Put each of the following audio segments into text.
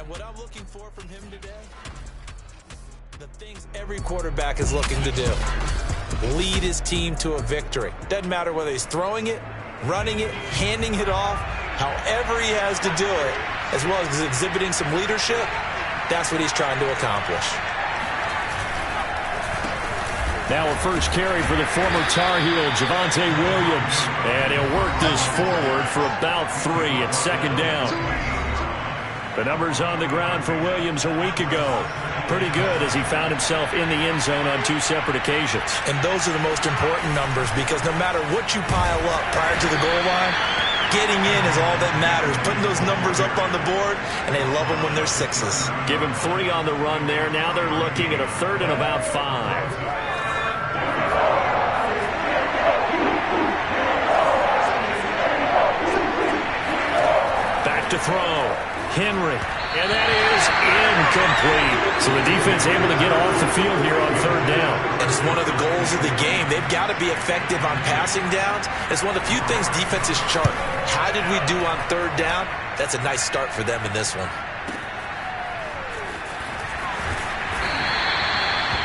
And what I'm looking for from him today, the things every quarterback is looking to do. Lead his team to a victory. Doesn't matter whether he's throwing it, running it, handing it off, however he has to do it, as well as exhibiting some leadership, that's what he's trying to accomplish. Now a first carry for the former Tar Heel, Javonte Williams. And he'll work this forward for about 3 at second down. The numbers on the ground for Williams a week ago. Pretty good as he found himself in the end zone on 2 separate occasions. And those are the most important numbers because no matter what you pile up prior to the goal line, getting in is all that matters. Putting those numbers up on the board, and they love them when they're 6s. Give him 3 on the run there. Now they're looking at a 3rd and about 5. To throw. Henry. And that is incomplete. So the defense able to get off the field here on 3rd down. And it's one of the goals of the game. They've got to be effective on passing downs. It's one of the few things defenses chart. How did we do on 3rd down? That's a nice start for them in this one.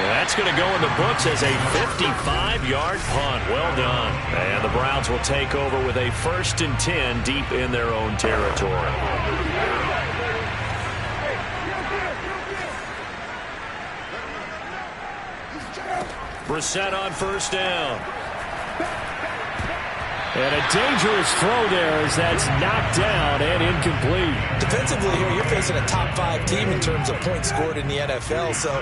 Well, that's going to go in the books as a 55-yard punt. Well done. And the Browns will take over with a 1st and 10 deep in their own territory. Brissett on 1st down. And a dangerous throw there as that's knocked down and incomplete. Defensively here, you're facing a top 5 team in terms of points scored in the NFL. So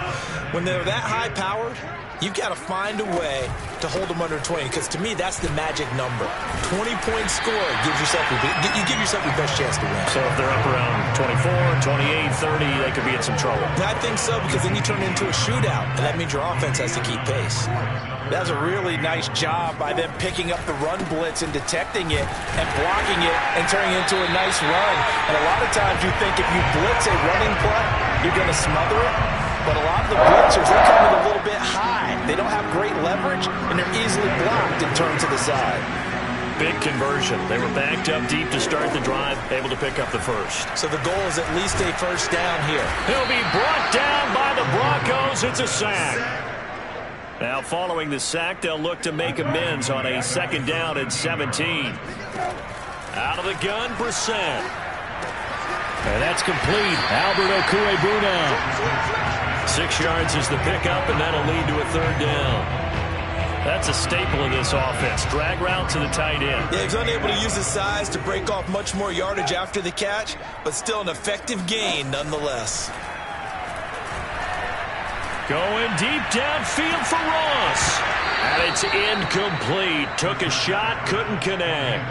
when they're that high-powered, you've got to find a way to hold them under 20. Because to me, that's the magic number. 20 points scored gives yourself you give yourself your best chance to win. So if they're up around 24, 28, 30, they could be in some trouble. I think so because then you turn it into a shootout, and that means your offense has to keep pace. That was a really nice job by them picking up the run blitz and detecting it and blocking it and turning it into a nice run. And a lot of times you think if you blitz a running play, you're going to smother it. But a lot of the blitzers, they come in a little bit high. They don't have great leverage, and they're easily blocked and turned to the side. Big conversion. They were backed up deep to start the drive, able to pick up the 1st. So the goal is at least a 1st down here. He'll be brought down by the Broncos. It's a sack. Now following the sack, they'll look to make amends on a 2nd down and 17. Out of the gun, Brissett. And that's complete. Albert Okuebuna. 6 yards is the pickup, and that'll lead to a 3rd down. That's a staple of this offense. Drag route to the tight end. Yeah, he's unable to use his size to break off much more yardage after the catch, but still an effective gain nonetheless. Going deep downfield for Ross. And it's incomplete. Took a shot, couldn't connect.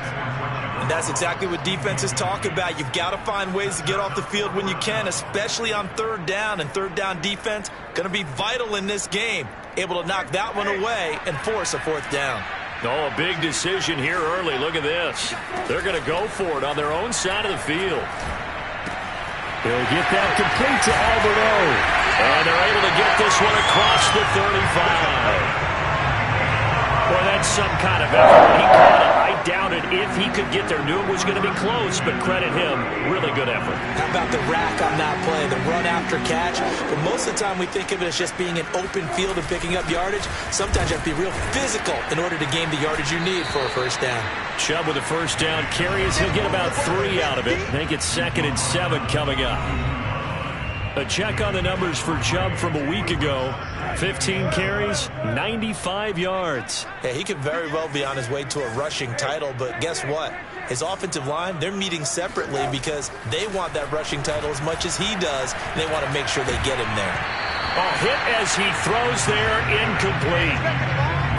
And that's exactly what defenses talk about. You've got to find ways to get off the field when you can, especially on 3rd down. And 3rd down defense going to be vital in this game. Able to knock that one away and force a 4th down. Oh, a big decision here early. Look at this. They're going to go for it on their own side of the field. He'll get that complete to Albert. And they're able to get this one across the 35. Boy, that's some kind of effort. He caught it. I doubted if he could get there. Knew it was going to be close, but credit him. Really good effort. How about the rack on that play, the run after catch? But most of the time we think of it as just being an open field and picking up yardage. Sometimes you have to be real physical in order to gain the yardage you need for a 1st down. Chubb with a 1st down carries. He'll get about 3 out of it. I think it's 2nd and 7 coming up. A check on the numbers for Chubb from a week ago. 15 carries, 95 yards. Yeah, he could very well be on his way to a rushing title, but guess what? His offensive line, they're meeting separately because they want that rushing title as much as he does, and they want to make sure they get him there. A hit as he throws there, incomplete.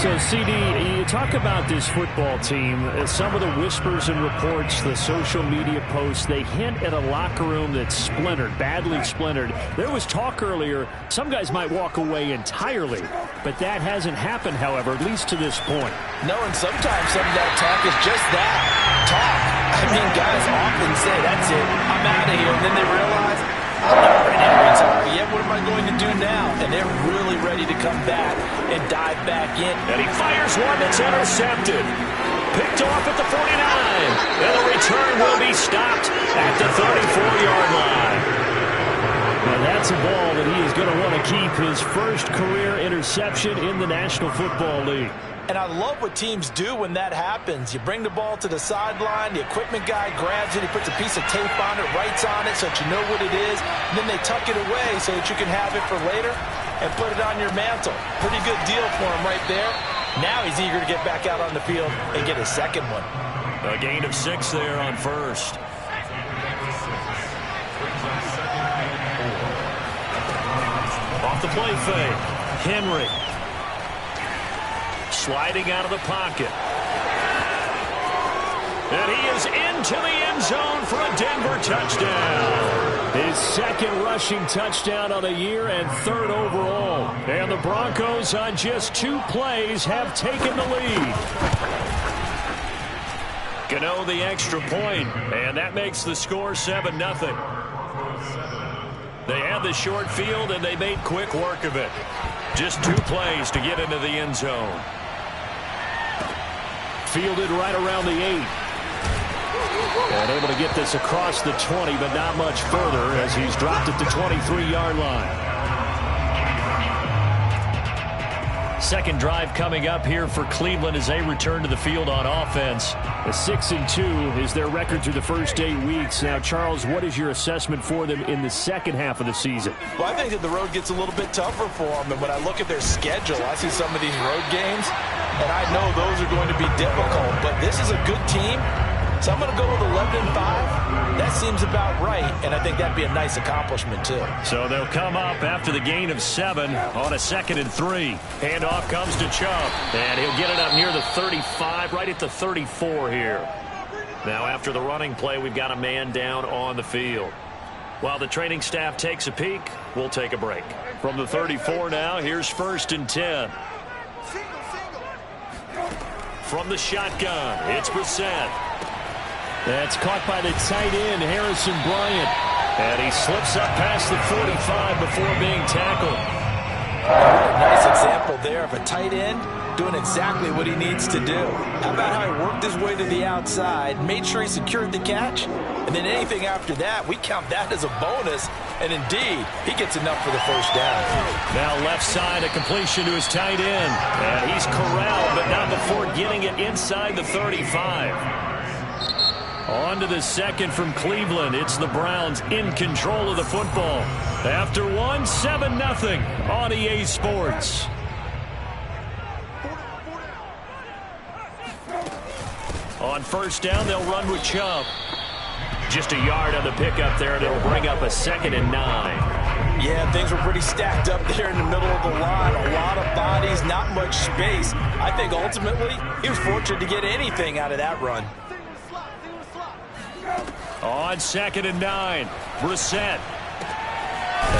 So, CD, you talk about this football team, some of the whispers and reports, the social media posts, they hint at a locker room that's splintered, badly splintered. There was talk earlier, some guys might walk away entirely, but that hasn't happened, however, at least to this point. No, and sometimes some of that talk is just that, talk. I mean, guys often say, that's it, I'm out of here, and then they realize, I'm not ready to retire yet. What am I going to do now? And they're really ready to come back and dive back in. And he fires one that's intercepted. Picked off at the 49. And the return will be stopped at the 34-yard line. That's a ball that he is going to want to keep, his first career interception in the National Football League. And I love what teams do when that happens. You bring the ball to the sideline, the equipment guy grabs it, he puts a piece of tape on it, writes on it so that you know what it is, and then they tuck it away so that you can have it for later and put it on your mantle. Pretty good deal for him right there. Now he's eager to get back out on the field and get his second one. A gain of 6 there on first. Off the play fake, Henry. Sliding out of the pocket. And he is into the end zone for a Denver touchdown. His second rushing touchdown of the year and third overall. And the Broncos on just 2 plays have taken the lead. Gano the extra point, and that makes the score 7-0. They had the short field, and they made quick work of it. Just 2 plays to get into the end zone. Fielded right around the 8. And able to get this across the 20, but not much further as he's dropped at the 23-yard line. Second drive coming up here for Cleveland as they return to the field on offense. A 6-2 is their record through the first 8 weeks. Now, Charles, what is your assessment for them in the second half of the season? Well, I think that the road gets a little bit tougher for them. And when I look at their schedule, I see some of these road games, and I know those are going to be difficult. But this is a good team, so I'm going to go with 11-5. That seems about right, and I think that'd be a nice accomplishment, too. So they'll come up after the gain of 7 on a 2nd and 3. Handoff comes to Chubb, and he'll get it up near the 35, right at the 34 here. Now, after the running play, we've got a man down on the field. While the training staff takes a peek, we'll take a break. From the 34 now, here's 1st and 10. From the shotgun, it's Brissett. That's caught by the tight end, Harrison Bryant. And he slips up past the 45 before being tackled. A nice example there of a tight end doing exactly what he needs to do. How about how he worked his way to the outside, made sure he secured the catch, and then anything after that, we count that as a bonus. And indeed, he gets enough for the first down. Now left side, a completion to his tight end. And he's corralled, but not before getting it inside the 35. On to the second from Cleveland. It's the Browns in control of the football. After 1, 7-0 on EA Sports. On first down, they'll run with Chubb. Just a yard on the pickup there, and it'll bring up a 2nd and 9. Yeah, things were pretty stacked up there in the middle of the line. A lot of bodies, not much space. I think ultimately he was fortunate to get anything out of that run. On 2nd and 9, Brissett.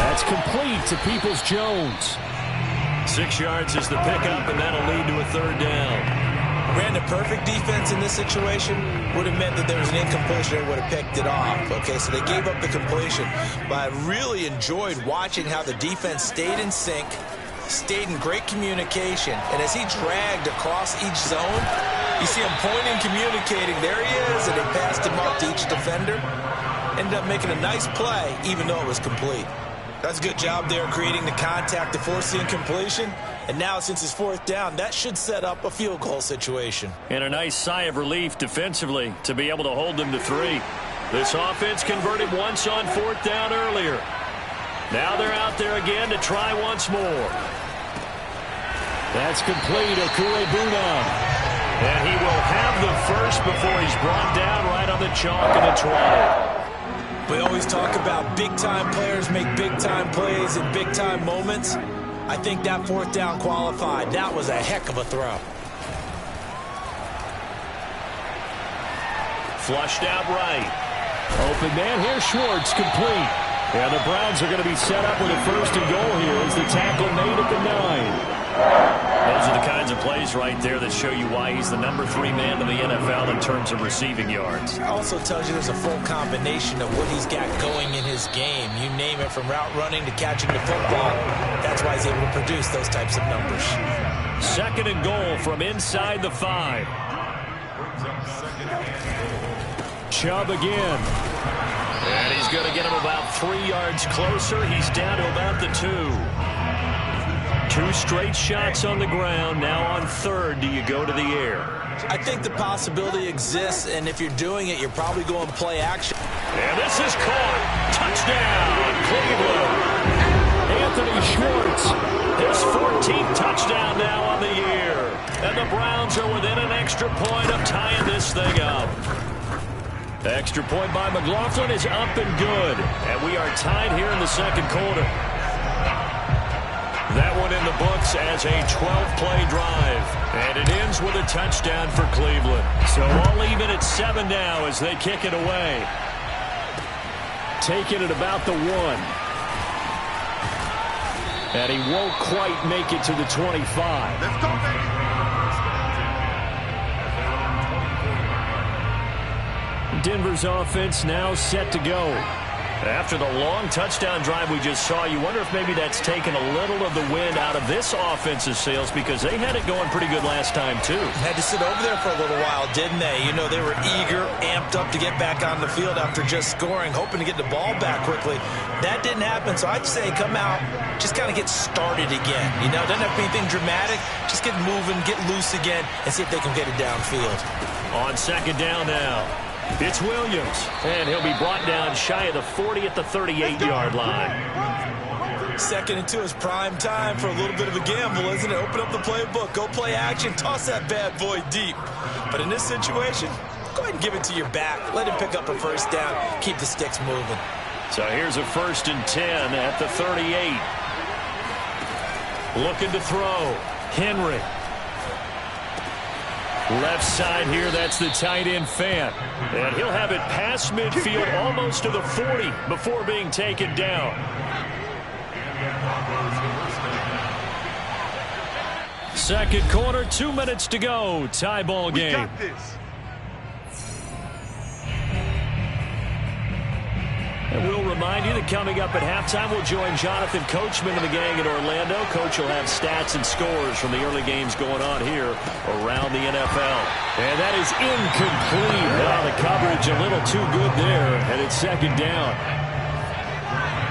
That's complete to Peoples-Jones. 6 yards is the pickup, and that'll lead to a 3rd down. Ran the perfect defense in this situation. Would have meant that there was an incompletion and would have picked it off. Okay, so they gave up the completion. But I really enjoyed watching how the defense stayed in sync, stayed in great communication, and as he dragged across each zone, you see him pointing, communicating. There he is, and they passed him off to each defender. Ended up making a nice play, even though it was complete. That's a good job there creating the contact to force the incompletion. And now, since it's 4th down, that should set up a field goal situation. And a nice sigh of relief defensively to be able to hold them to 3. This offense converted once on 4th down earlier. Now they're out there again to try once more. That's complete, Okue-Buna. And he will have the first before he's brought down right on the chalk of the 20. We always talk about big-time players make big-time plays in big-time moments. I think that 4th down qualified. That was a heck of a throw. Flushed out right. Open man here, Schwartz, complete. And the Browns are going to be set up with a 1st and goal here as the tackle made at the 9. Those are the kinds of plays right there that show you why he's the number 3 man in the NFL in terms of receiving yards. It also tells you there's a full combination of what he's got going in his game. You name it, from route running to catching the football. That's why he's able to produce those types of numbers. 2nd and goal from inside the 5. Chubb again. And he's going to get him about 3 yards closer. He's down to about the 2. 2 straight shots on the ground. Now on third, do you go to the air? I think the possibility exists, and if you're doing it, you're probably going play action. And this is caught. Touchdown, Cleveland. Anthony Schwartz, his 14th touchdown now on the year. And the Browns are within an extra point of tying this thing up. The extra point by McLaughlin is up and good. And we are tied here in the second quarter. That one in the books as a 12-play drive. And it ends with a touchdown for Cleveland. So all even at 7 now as they kick it away. Taking it about the 1. And he won't quite make it to the 25. Let's go, baby. Denver's offense now set to go. After the long touchdown drive we just saw, you wonder if maybe that's taken a little of the wind out of this offensive sails because they had it going pretty good last time, too. Had to sit over there for a little while, didn't they? You know, they were eager, amped up to get back on the field after just scoring, hoping to get the ball back quickly. That didn't happen, so I'd say come out, just kind of get started again. You know, doesn't have to be anything dramatic. Just get moving, get loose again, and see if they can get it downfield. On second down now. It's Williams, and he'll be brought down shy of the 40 at the 38-yard line. 2nd and 2 is prime time for a little bit of a gamble, isn't it? Open up the playbook, go play action, toss that bad boy deep. But in this situation, go ahead and give it to your back. Let him pick up a first down, keep the sticks moving. So here's a 1st and 10 at the 38. Looking to throw. Henry. Left side here, that's the tight end Fant. And he'll have it past midfield almost to the 40 before being taken down. Second quarter, 2 minutes to go. Tie ball game. We got this. And we'll remind you that coming up at halftime, we'll join Jonathan Coachman and the gang in Orlando. Coach will have stats and scores from the early games going on here around the NFL. And that is incomplete. The coverage a little too good there, and it's second down.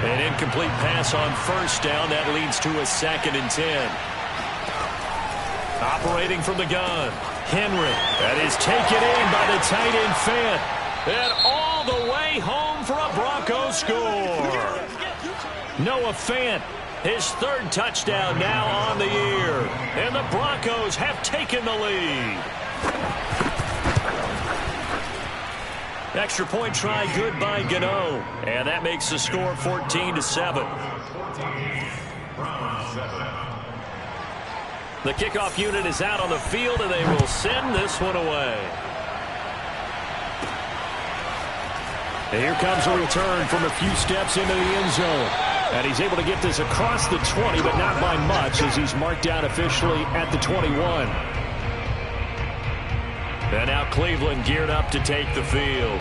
An incomplete pass on first down. That leads to a 2nd and 10. Operating from the gun, Henry. That is taken in by the tight end Fant. And all the way home for a Broncos score. Noah Fant, his 3rd touchdown now on the year. And the Broncos have taken the lead. Extra point try good by Gano. And that makes the score 14-7. The kickoff unit is out on the field, and they will send this one away. And here comes a return from a few steps into the end zone. And he's able to get this across the 20, but not by much as he's marked down officially at the 21. And now Cleveland geared up to take the field.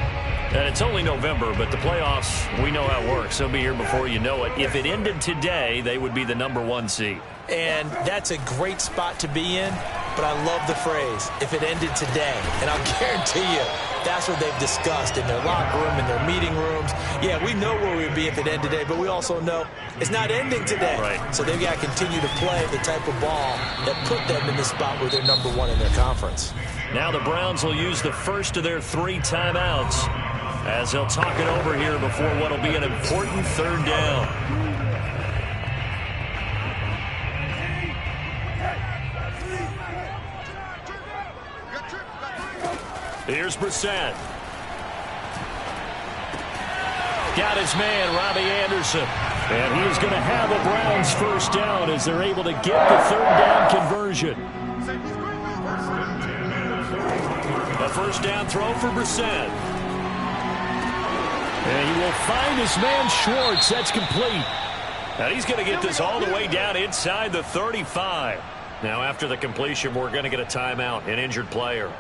And it's only November, but the playoffs, we know how it works. They'll be here before you know it. If it ended today, they would be the #1 seed. And that's a great spot to be in, but I love the phrase, if it ended today. And I'll guarantee you, that's what they've discussed in their locker room, in their meeting rooms. Yeah, we know where we'd be if it ended today, but we also know it's not ending today. Right. So they've got to continue to play the type of ball that put them in the spot where they're #1 in their conference. Now the Browns will use the first of their 3 timeouts as they'll talk it over here before what will be an important 3rd down. Here's Brissett. Got his man, Robbie Anderson. And he is going to have a Browns first down as they're able to get the 3rd down conversion. A first down throw for Brissett. And he will find his man Schwartz. That's complete. Now he's going to get this all the way down inside the 35. Now after the completion, we're going to get a timeout, an injured player.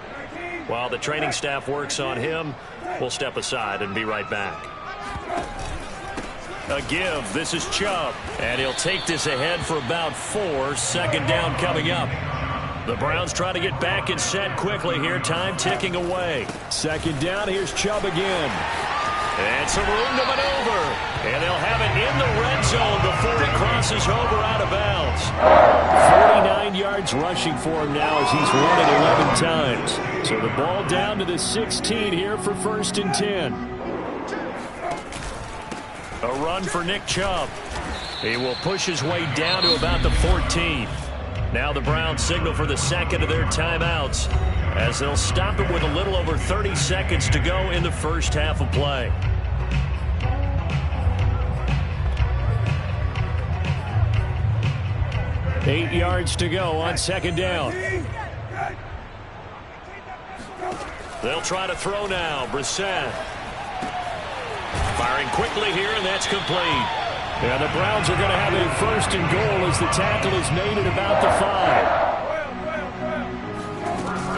While the training staff works on him, we'll step aside and be right back. A give. This is Chubb. And he'll take this ahead for about 4. Second down coming up. The Browns try to get back and set quickly here. Time ticking away. Second down. Here's Chubb again. And some room to maneuver. And they'll have it in the red zone before it crosses over out of bounds. 49 yards rushing for him now as he's run it 11 times. So the ball down to the 16 here for 1st and 10. A run for Nick Chubb. He will push his way down to about the 14. Now the Browns signal for the second of their timeouts as they'll stop it with a little over 30 seconds to go in the first half of play. Eight yards to go on 2nd down. They'll try to throw now. Brissett. Firing quickly here, and that's complete. Yeah, the Browns are going to have a 1st and goal as the tackle is made at about the 5.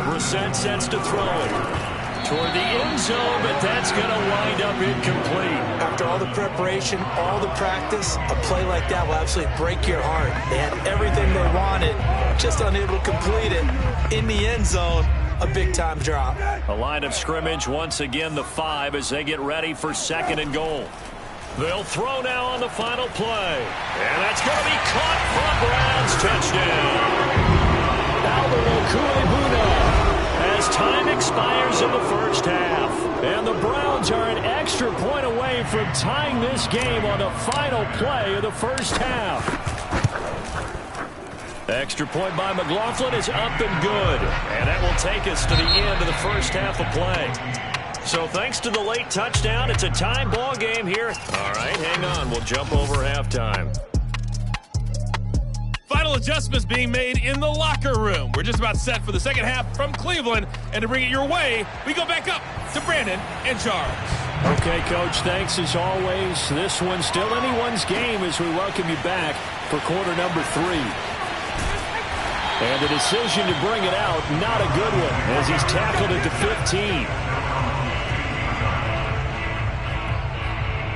Brissett sets to throw it toward the end zone, but that's going to wind up incomplete. After all the preparation, all the practice, a play like that will absolutely break your heart. They had everything they wanted, just unable to complete it. In the end zone, a big-time drop. A line of scrimmage, once again the 5 as they get ready for 2nd and goal. They'll throw now on the final play. And that's going to be caught for a Browns touchdown. Albert Okwuegbunam as time expires in the first half. And the Browns are an extra point away from tying this game on the final play of the first half. Extra point by McLaughlin is up and good. And that will take us to the end of the first half of play. So thanks to the late touchdown, it's a tie ball game here. All right, hang on. We'll jump over halftime. Final adjustments being made in the locker room. We're just about set for the second half from Cleveland. And to bring it your way, we go back up to Brandon and Charles. Okay, Coach, thanks as always. This one's still anyone's game as we welcome you back for quarter number 3. And the decision to bring it out, not a good one, as he's tackled at the 15.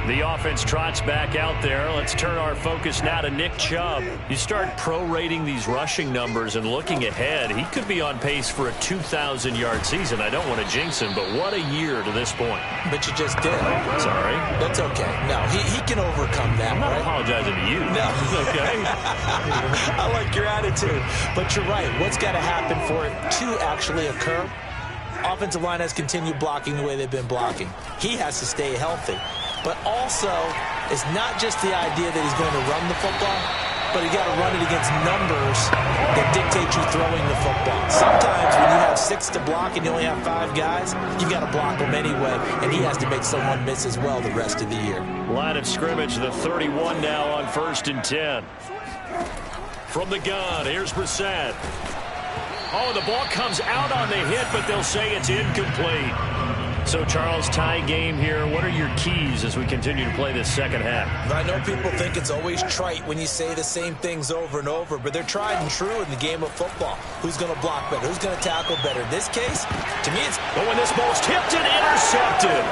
The offense trots back out there. Let's turn our focus now to Nick Chubb. You start prorating these rushing numbers and looking ahead, he could be on pace for a 2,000-yard season. I don't want to jinx him, but what a year to this point. But you just did. Sorry. That's okay. No, he can overcome that. I'm not right? apologizing to you. No. Okay. I like your attitude. But you're right. What's got to happen for it to actually occur? Offensive line has continued blocking the way they've been blocking. He has to stay healthy. But also, it's not just the idea that he's going to run the football, but you got to run it against numbers that dictate you throwing the football. Sometimes when you have 6 to block and you only have 5 guys, you've got to block them anyway, and he has to make someone miss as well the rest of the year. Line of scrimmage, the 31 now on 1st and 10. From the gun, here's Brissett. Oh, the ball comes out on the hit, but they'll say it's incomplete. So, Charles, tie game here. What are your keys as we continue to play this second half? I know people think it's always trite when you say the same things over and over, but they're tried and true in the game of football. Who's going to block better? Who's going to tackle better? In this case, to me, it's... But when this ball's tipped and intercepted.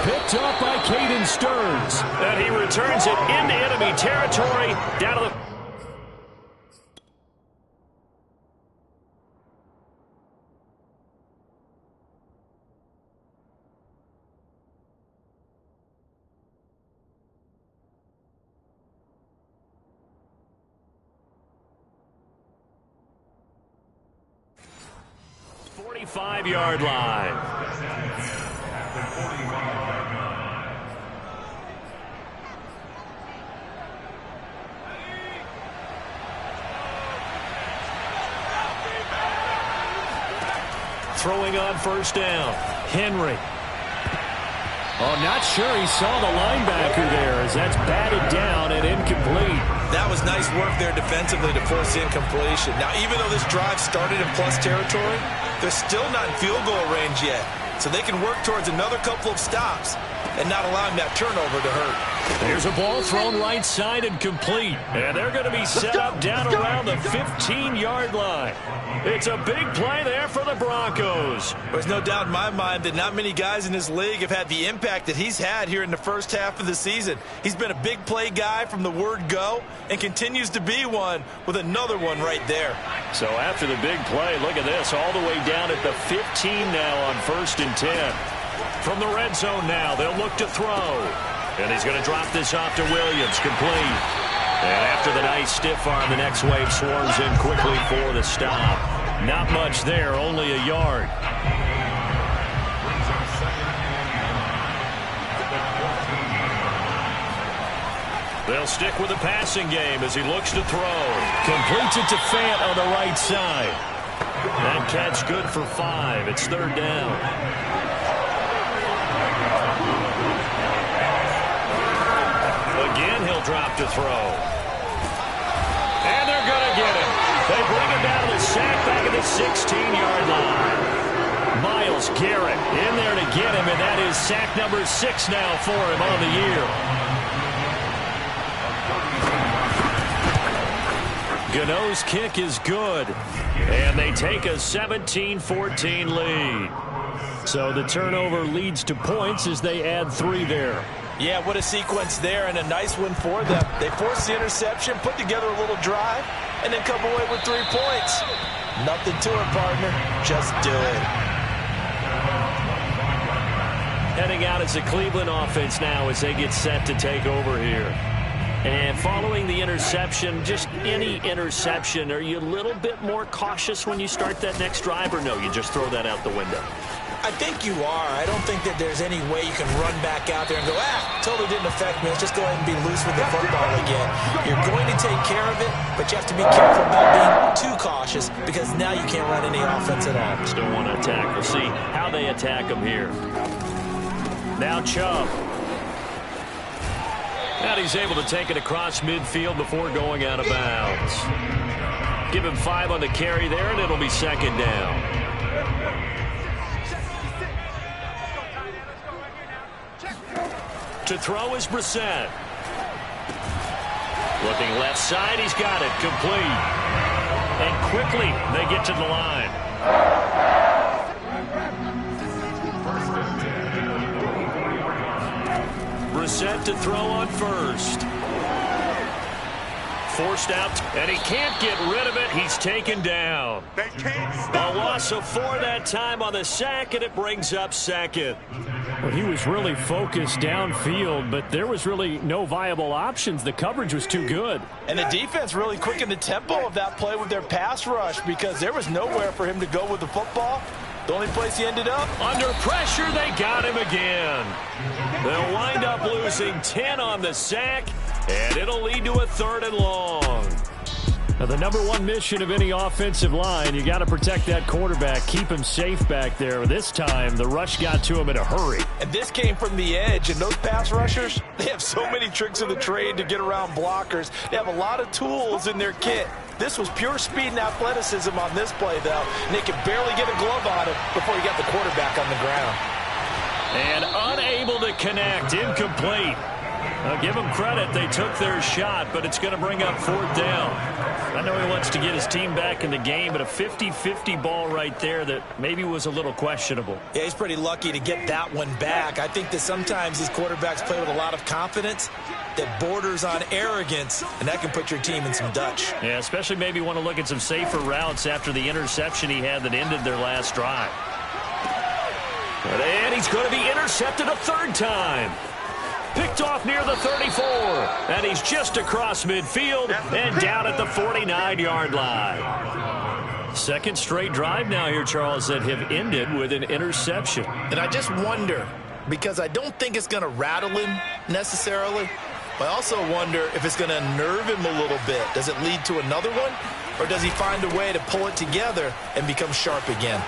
Picked up by Caden Stearns. And he returns it into enemy territory. Down to the... Five-yard line. Throwing on 1st down. Henry. Oh, not sure he saw the linebacker there as that's batted down and incomplete. That was nice work there defensively to force incompletion. Now, even though this drive started in plus territory, they're still not in field goal range yet. So they can work towards another couple of stops and not allowing that turnover to hurt. There's a ball thrown right side and complete. And they're going to be set up down around the 15-yard line. It's a big play there for the Broncos. There's no doubt in my mind that not many guys in this league have had the impact that he's had here in the first half of the season. He's been a big play guy from the word go and continues to be one with another one right there. So after the big play, look at this, all the way down at the 15 now on 1st and 10. From the red zone now, they'll look to throw. And he's going to drop this off to Williams, complete. And after the nice stiff arm, the next wave swarms in quickly for the stop. Not much there, only a yard. They'll stick with the passing game as he looks to throw. Completes it to Fant on the right side. That catch good for 5. It's third down. Again, he'll drop to throw. And they're going to get him. They bring him down to the sack back at the 16-yard line. Myles Garrett in there to get him, and that is sack number 6 now for him on the year. Gano's kick is good, and they take a 17-14 lead. So the turnover leads to points as they add 3 there. Yeah, what a sequence there, and a nice win for them. They forced the interception, put together a little drive, and then come away with 3 points. Nothing to it, partner. Just do it. Heading out as the Cleveland offense now as they get set to take over here. And following the interception, just any interception, are you a little bit more cautious when you start that next drive, or no, you just throw that out the window? I think you are. I don't think that there's any way you can run back out there and go, totally didn't affect me. Let's just go ahead and be loose with the football again. You're going to take care of it, but you have to be careful about being too cautious because now you can't run any offense at all. Still want to attack. We'll see how they attack him here. Now Chubb. And he's able to take it across midfield before going out of bounds. Give him 5 on the carry there, and it'll be second down. To throw is Brissett. Looking left side, he's got it, complete. And quickly, they get to the line. Brissett to throw on first. Forced out, and he can't get rid of it. He's taken down. A loss of 4 that time on the sack, and it brings up second. Well, he was really focused downfield, but there was really no viable options. The coverage was too good. And the defense really quickened the tempo of that play with their pass rush because there was nowhere for him to go with the football. The only place he ended up. Under pressure, they got him again. They'll wind up losing 10 on the sack, and it'll lead to a 3rd and long. Now, the number 1 mission of any offensive line, you got to protect that quarterback, keep him safe back there. This time, the rush got to him in a hurry. And this came from the edge, and those pass rushers, they have so many tricks of the trade to get around blockers. They have a lot of tools in their kit. This was pure speed and athleticism on this play, though, and they could barely get a glove on it before he got the quarterback on the ground. And unable to connect, incomplete. I'll give them credit. They took their shot, but it's going to bring up 4th down. I know he wants to get his team back in the game, but a 50-50 ball right there that maybe was a little questionable. Yeah, he's pretty lucky to get that one back. I think that sometimes these quarterbacks play with a lot of confidence that borders on arrogance, and that can put your team in some Dutch. Yeah, especially maybe want to look at some safer routes after the interception he had that ended their last drive. And he's going to be intercepted a 3rd time. Picked off near the 34, and he's just across midfield and down at the 49-yard line. Second straight drive now here, Charles, that have ended with an interception. And I just wonder, because I don't think it's going to rattle him necessarily, but I also wonder if it's going to nerve him a little bit. Does it lead to another one, or does he find a way to pull it together and become sharp again?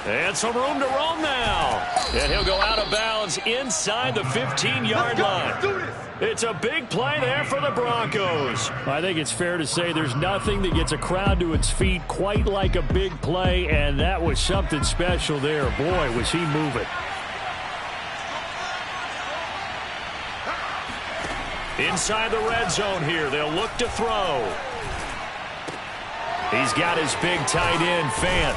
And some room to roam now. And he'll go out of bounds inside the 15-yard line. It's a big play there for the Broncos. I think it's fair to say there's nothing that gets a crowd to its feet quite like a big play, and that was something special there. Boy, was he moving. Inside the red zone here, they'll look to throw. He's got his big tight end, Fant.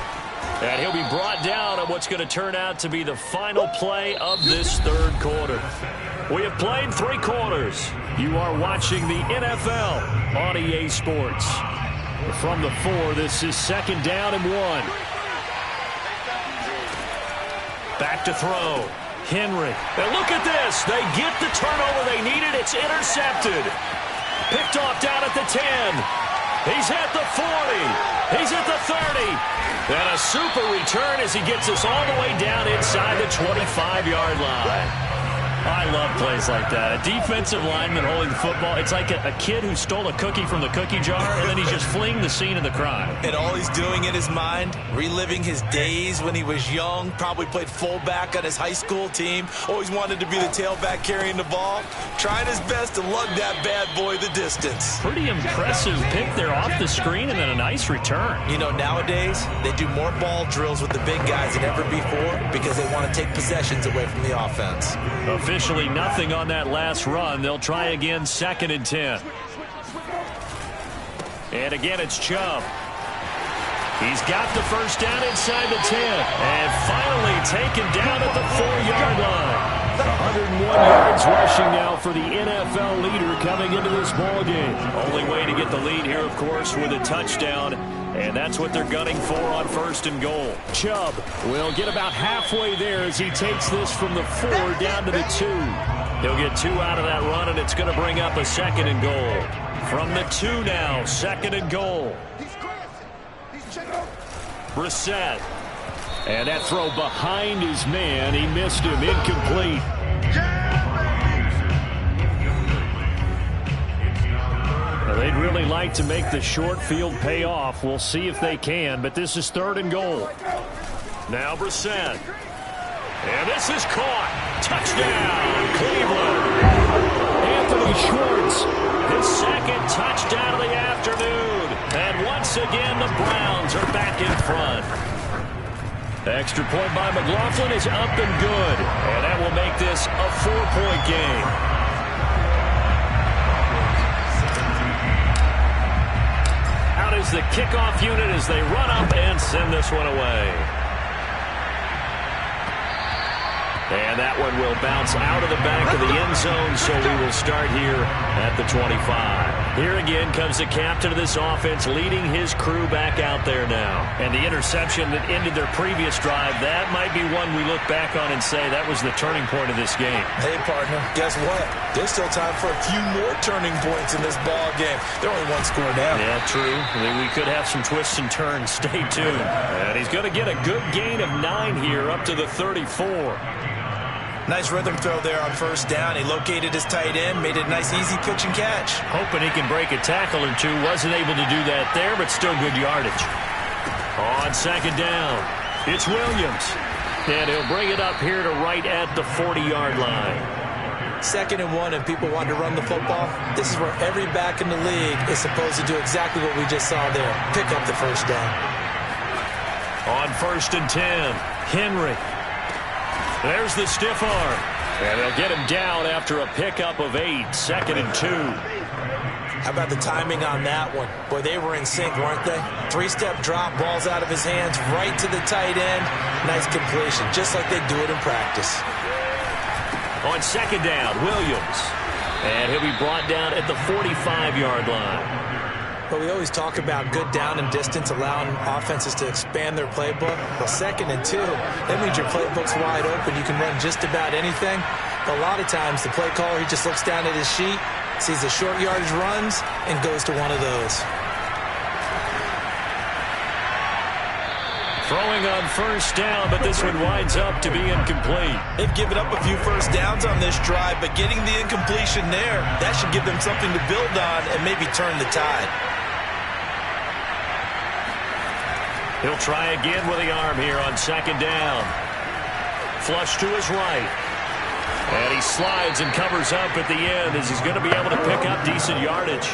And he'll be brought down on what's going to turn out to be the final play of this 3rd quarter. We have played 3 quarters. You are watching the NFL on EA Sports. From the 4, this is 2nd down and 1. Back to throw. Henry. And look at this. They get the turnover they needed. It's intercepted. Picked off down at the 10. He's at the 40. He's at the 30. And a super return as he gets us all the way down inside the 25-yard line. I love plays like that. A defensive lineman holding the football. It's like a kid who stole a cookie from the cookie jar, and then he's just fleeing the scene of the crime. And all he's doing in his mind, reliving his days when he was young, probably played fullback on his high school team, always wanted to be the tailback carrying the ball, trying his best to lug that bad boy the distance. Pretty impressive pick there off the screen, and then a nice return. You know, nowadays, they do more ball drills with the big guys than ever before because they want to take possessions away from the offense. Officially nothing on that last run. They'll try again, 2nd and 10. And again, it's Chubb. He's got the first down inside the 10. And finally taken down at the 4-yard line. 101 yards rushing now for the NFL leader coming into this ball game. Only way to get the lead here, of course, with a touchdown. And that's what they're gunning for on 1st and goal. Chubb will get about halfway there as he takes this from the 4 down to the 2. He'll get 2 out of that run, and it's going to bring up a 2nd and goal. From the 2 now, 2nd and goal. Brissett. And that throw behind his man. He missed him. Incomplete. They'd really like to make the short field pay off. We'll see if they can, but this is 3rd and goal. Now Brissett. And this is caught. Touchdown, Cleveland. Anthony Schwartz, his 2nd touchdown of the afternoon. And once again, the Browns are back in front. Extra point by McLaughlin is up and good. And that will make this a 4-point game. Is the kickoff unit as they run up and send this one away. And that one will bounce out of the back of the end zone, so we will start here at the 25. Here again comes the captain of this offense leading his crew back out there now. And the interception that ended their previous drive, that might be one we look back on and say that was the turning point of this game. Hey, partner, guess what? There's still time for a few more turning points in this ball game. They're only 1 score down. Yeah, true. I mean, we could have some twists and turns. Stay tuned. And he's going to get a good gain of 9 here up to the 34. Nice rhythm throw there on 1st down. He located his tight end, made it a nice easy pitch and catch. Hoping he can break a tackle or two. Wasn't able to do that there, but still good yardage. On 2nd down, it's Williams. And he'll bring it up here to right at the 40-yard line. 2nd and 1, and people want to run the football. This is where every back in the league is supposed to do exactly what we just saw there. Pick up the 1st down. On 1st and 10, Henry. There's the stiff arm. And they'll get him down after a pickup of 8. 2nd and 2. How about the timing on that one? Boy, they were in sync, weren't they? 3-step drop, balls out of his hands, right to the tight end. Nice completion, just like they do it in practice. On 2nd down, Williams. And he'll be brought down at the 45-yard line. But we always talk about good down and distance, allowing offenses to expand their playbook. Well, 2nd and 2, that means your playbook's wide open. You can run just about anything. But a lot of times, the play caller, he just looks down at his sheet, sees the short yardage runs, and goes to one of those. Throwing on 1st down, but this one winds up to be incomplete. They've given up a few 1st downs on this drive, but getting the incompletion there, that should give them something to build on and maybe turn the tide. He'll try again with the arm here on 2nd down. Flush to his right. And he slides and covers up at the end as he's going to be able to pick up decent yardage.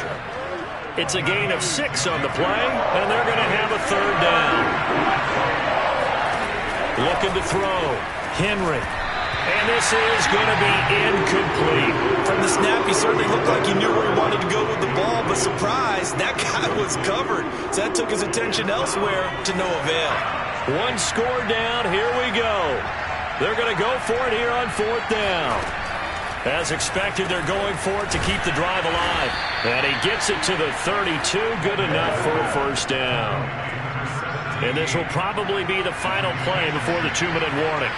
It's a gain of 6 on the play, and they're going to have a 3rd down. Looking to throw. Henry. And this is going to be incomplete. From the snap, he certainly looked like he knew where he wanted to go with the ball, but surprise, that guy was covered. So that took his attention elsewhere to no avail. 1 score down, here we go. They're going to go for it here on 4th down. As expected, they're going for it to keep the drive alive. And he gets it to the 32, good enough for a 1st down. And this will probably be the final play before the 2-minute warning.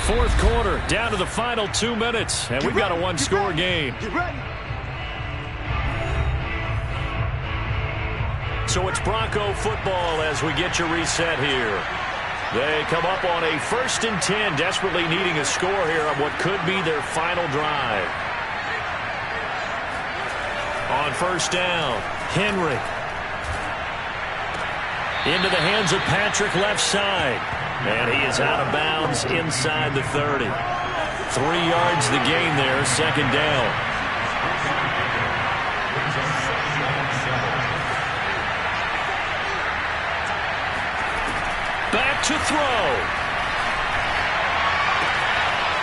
Fourth quarter, down to the final 2 minutes, and we've got a one-score game. So it's Bronco football as we get you reset here. They come up on a 1st and 10, desperately needing a score here on what could be their final drive. On 1st down, Henry. Into the hands of Patrick left side. And he is out of bounds inside the 30. 3 yards the gain there, 2nd down. Back to throw.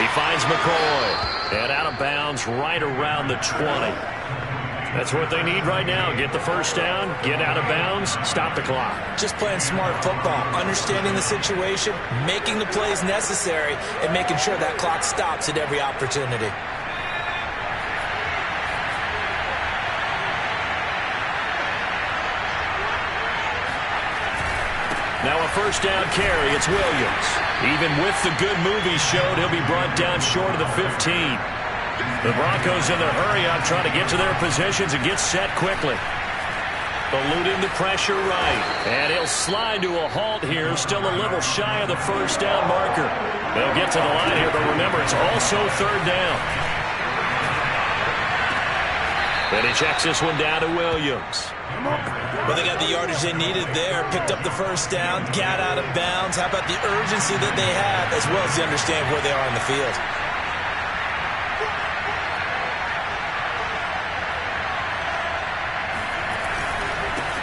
He finds McCoy. And out of bounds right around the 20. That's what they need right now. Get the 1st down, get out of bounds, stop the clock. Just playing smart football, understanding the situation, making the plays necessary, and making sure that clock stops at every opportunity. Now a 1st down carry, it's Williams. Even with the good move he showed, he'll be brought down short of the 15. The Broncos in their hurry-up trying to get to their positions and get set quickly. Eluding the pressure right. And he'll slide to a halt here, still a little shy of the 1st down marker. They'll get to the line here, but remember, it's also 3rd down. And he checks this one down to Williams. Well, they got the yardage they needed there, picked up the 1st down, got out of bounds. How about the urgency that they have, as well as the understand where they are in the field?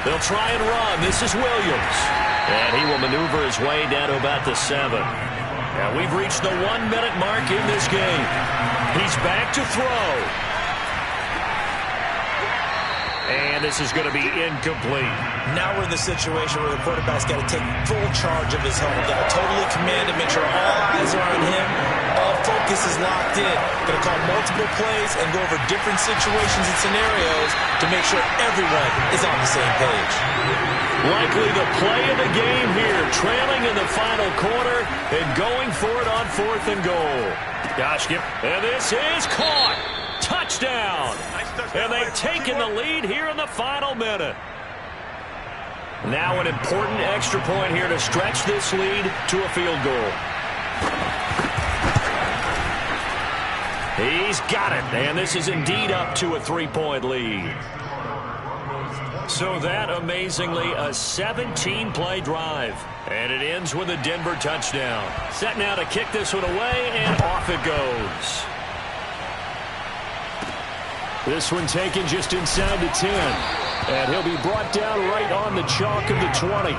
They'll try and run. This is Williams. And he will maneuver his way down to about the 7. Now we've reached the 1-minute mark in this game. He's back to throw. And this is going to be incomplete. Now we're in the situation where the quarterback's got to take full charge of his helmet. Got to totally command it, make sure all eyes are on him. All focus is locked in. Going to call multiple plays and go over different situations and scenarios to make sure everyone is on the same page. Likely the play of the game here, trailing in the final quarter and going for it on 4th and goal. Gosh, and this is caught. Touchdown. And they've taken the lead here in the final minute. Now an important extra point here to stretch this lead to a field goal. He's got it, and this is indeed up to a 3-point lead. So that, amazingly, a 17-play drive. And it ends with a Denver touchdown. Set now to kick this one away, and off it goes. This one taken just inside the 10. And he'll be brought down right on the chalk of the 20.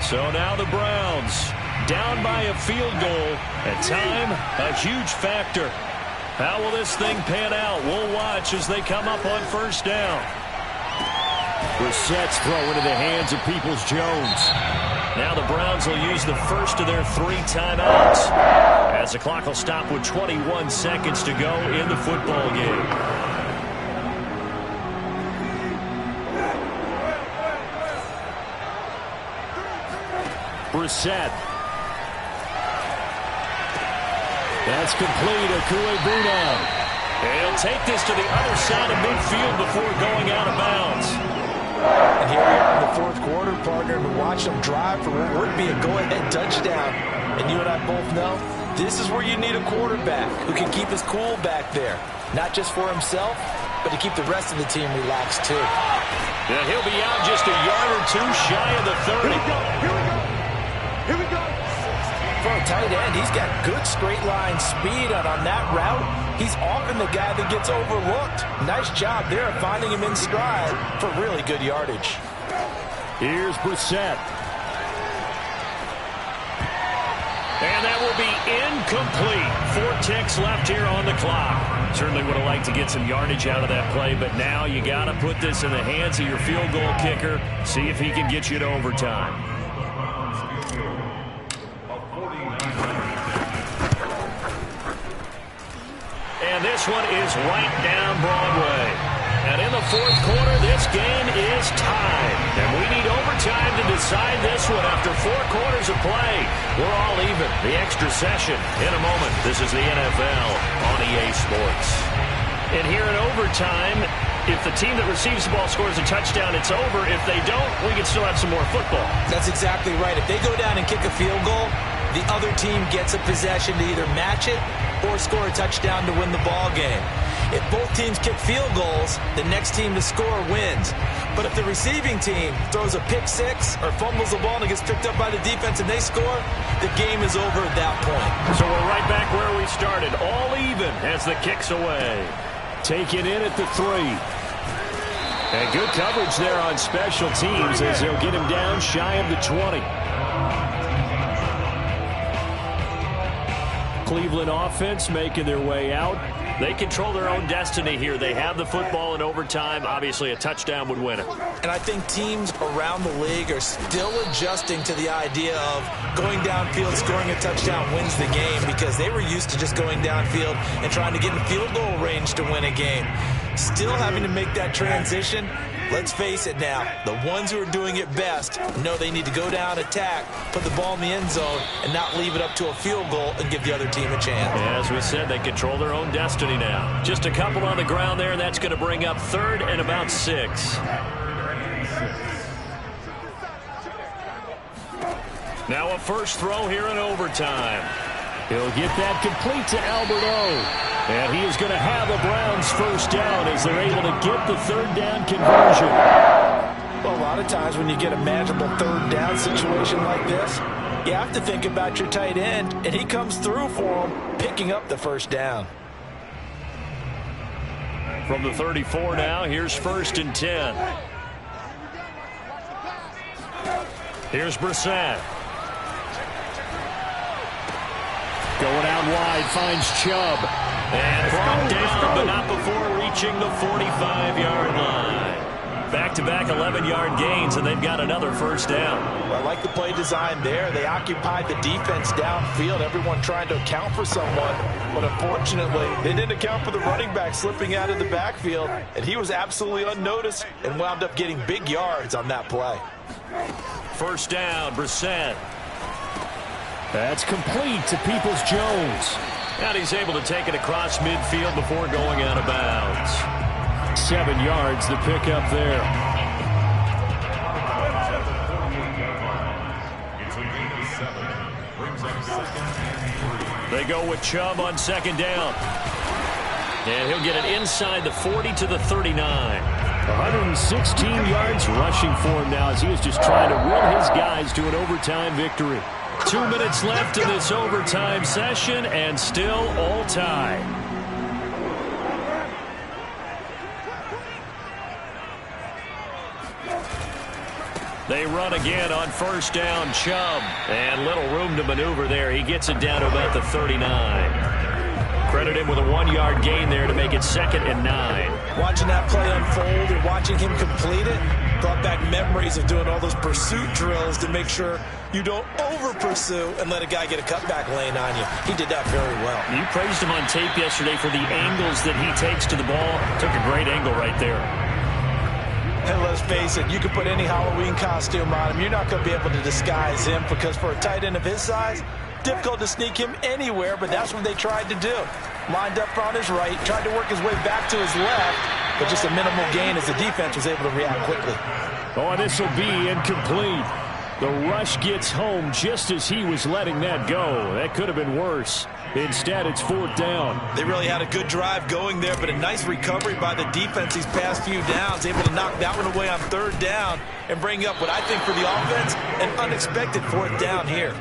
So now the Browns down by a field goal. At time, a huge factor. How will this thing pan out? We'll watch as they come up on 1st down. Brissett's throw into the hands of Peoples-Jones. Now the Browns will use the first of their 3 timeouts, as the clock will stop with 21 seconds to go in the football game. Brissett. That's complete. Okuegbuna. He'll take this to the other side of midfield before going out of bounds. And here we are in the 4th quarter, partner, to watch them drive for what would be a go-ahead touchdown. And you and I both know this is where you need a quarterback who can keep his cool back there. Not just for himself, but to keep the rest of the team relaxed, too. And he'll be out just a yard or 2 shy of the 30. Here we go. For a tight end, he's got good straight line speed, and on that route, he's often the guy that gets overlooked. Nice job there of finding him in stride for really good yardage. Here's Brissett. And that will be incomplete. 4 ticks left here on the clock. Certainly would have liked to get some yardage out of that play, but now you got to put this in the hands of your field goal kicker. See if he can get you to overtime. And this one is right down Broadway. And in the fourth quarter, this game is tied. And we need overtime to decide this one after 4 quarters of play. We're all even. The extra session in a moment. This is the NFL on EA Sports. And here in overtime, if the team that receives the ball scores a touchdown, it's over. If they don't, we can still have some more football. That's exactly right. If they go down and kick a field goal, the other team gets a possession to either match it or score a touchdown to win the ball game. If both teams kick field goals, the next team to score wins. But if the receiving team throws a pick six or fumbles the ball and it gets picked up by the defense and they score, the game is over at that point. So we're right back where we started, all even as the kick's away. Taken in at the 3. And good coverage there on special teams as they'll get him down shy of the 20. Cleveland offense making their way out. They control their own destiny here. They have the football in overtime. Obviously, a touchdown would win it. And I think teams around the league are still adjusting to the idea of going downfield, scoring a touchdown wins the game, because they were used to just going downfield and trying to get in field goal range to win a game. Still having to make that transition. Let's face it now, the ones who are doing it best know they need to go down, attack, put the ball in the end zone, and not leave it up to a field goal and give the other team a chance. As we said, they control their own destiny now. Just a couple on the ground there, and that's going to bring up 3rd and about 6. Now a first throw here in overtime. He'll get that complete to Alberto. And he is going to have a Browns first down as they're able to get the 3rd down conversion. Well, a lot of times when you get a manageable 3rd down situation like this, you have to think about your tight end, and he comes through for him, picking up the first down. From the 34 now, here's 1st and 10. Here's Brissett. Going out wide, finds Chubb. And brought down, but not before reaching the 45-yard line. Back-to-back 11-yard gains, and they've got another first down. Well, I like the play design there. They occupied the defense downfield, everyone trying to account for someone. But unfortunately, they didn't account for the running back slipping out of the backfield, and he was absolutely unnoticed and wound up getting big yards on that play. First down, Brissett. That's complete to Peoples-Jones. And he's able to take it across midfield before going out of bounds. 7 yards to pick up there. They go with Chubb on 2nd down. And he'll get it inside the 40 to the 39. 116 yards rushing for him now as he was just trying to will his guys to an overtime victory. 2 minutes left in this overtime session, and still all tied. They run again on first down, Chubb. And little room to maneuver there. He gets it down to about the 39. Credit him with a 1-yard gain there to make it 2nd and 9. Watching that play unfold and watching him complete it brought back memories of doing all those pursuit drills to make sure you don't over-pursue and let a guy get a cutback lane on you. He did that very well. You praised him on tape yesterday for the angles that he takes to the ball. Took a great angle right there. And let's face it, you can put any Halloween costume on him. You're not going to be able to disguise him, because for a tight end of his size, difficult to sneak him anywhere, but that's what they tried to do. Lined up on his right, tried to work his way back to his left, but just a minimal gain as the defense was able to react quickly. Oh, this will be incomplete. The rush gets home just as he was letting that go. That could have been worse. Instead, it's 4th down. They really had a good drive going there, but a nice recovery by the defense these past few downs, able to knock that one away on 3rd down and bring up what I think for the offense, an unexpected 4th down here.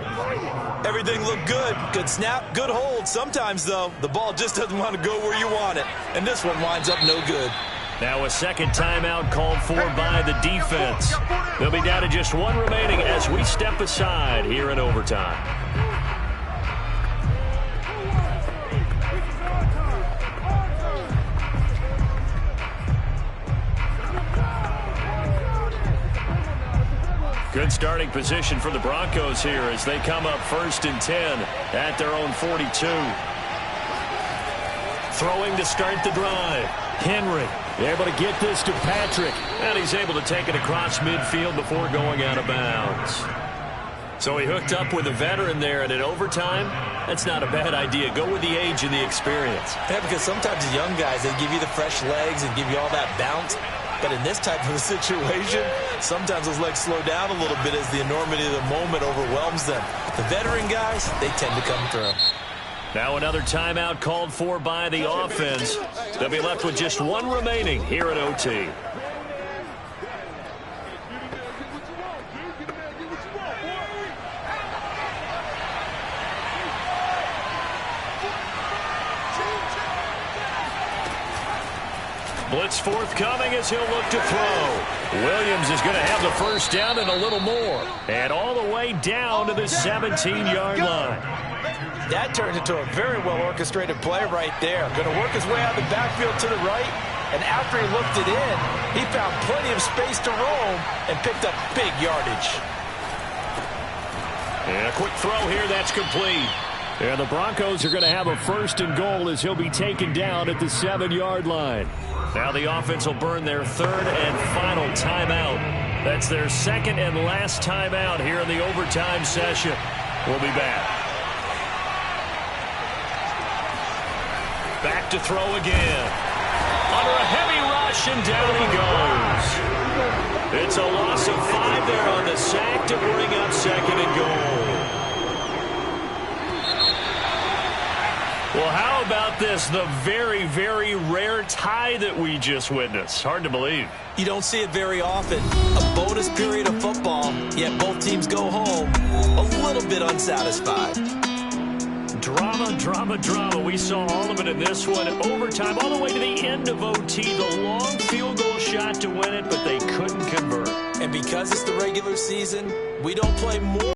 Everything looked good. Good snap, good hold. Sometimes, though, the ball just doesn't want to go where you want it, and this one winds up no good. Now a second timeout called for by the defense. They'll be down to just 1 remaining as we step aside here in overtime. Good starting position for the Broncos here as they come up 1st and 10 at their own 42. Throwing to start the drive. Henry Able to get this to Patrick. And he's able to take it across midfield before going out of bounds. So he hooked up with a veteran there, and in overtime, that's not a bad idea. Go with the age and the experience. Yeah, because sometimes the young guys, they give you the fresh legs and give you all that bounce. But in this type of a situation, sometimes those legs slow down a little bit as the enormity of the moment overwhelms them. The veteran guys, they tend to come through. Now another timeout called for by the offense. They'll be left with just one remaining here at OT. Blitz forthcoming as he'll look to throw. Williams is going to have the first down and a little more. And all the way down to the 17-yard line. That turned into a very well-orchestrated play right there. Going to work his way out of the backfield to the right. And after he looked it in, he found plenty of space to roam and picked up big yardage. And a quick throw here, that's complete. And the Broncos are going to have a first and goal as he'll be taken down at the 7-yard line. Now the offense will burn their third and final timeout. That's their second and last timeout here in the overtime session. We'll be back. Back to throw again. Under a heavy rush, and down he goes. It's a loss of 5 there on the sack to bring up second and goal. Well, how about this? The very, very rare tie that we just witnessed. Hard to believe. You don't see it very often. A bonus period of football, yet both teams go home a little bit unsatisfied. Drama, drama, drama. We saw all of it in this one. Overtime, all the way to the end of OT. The long field goal shot to win it, but they couldn't convert. And because it's the regular season, we don't play more.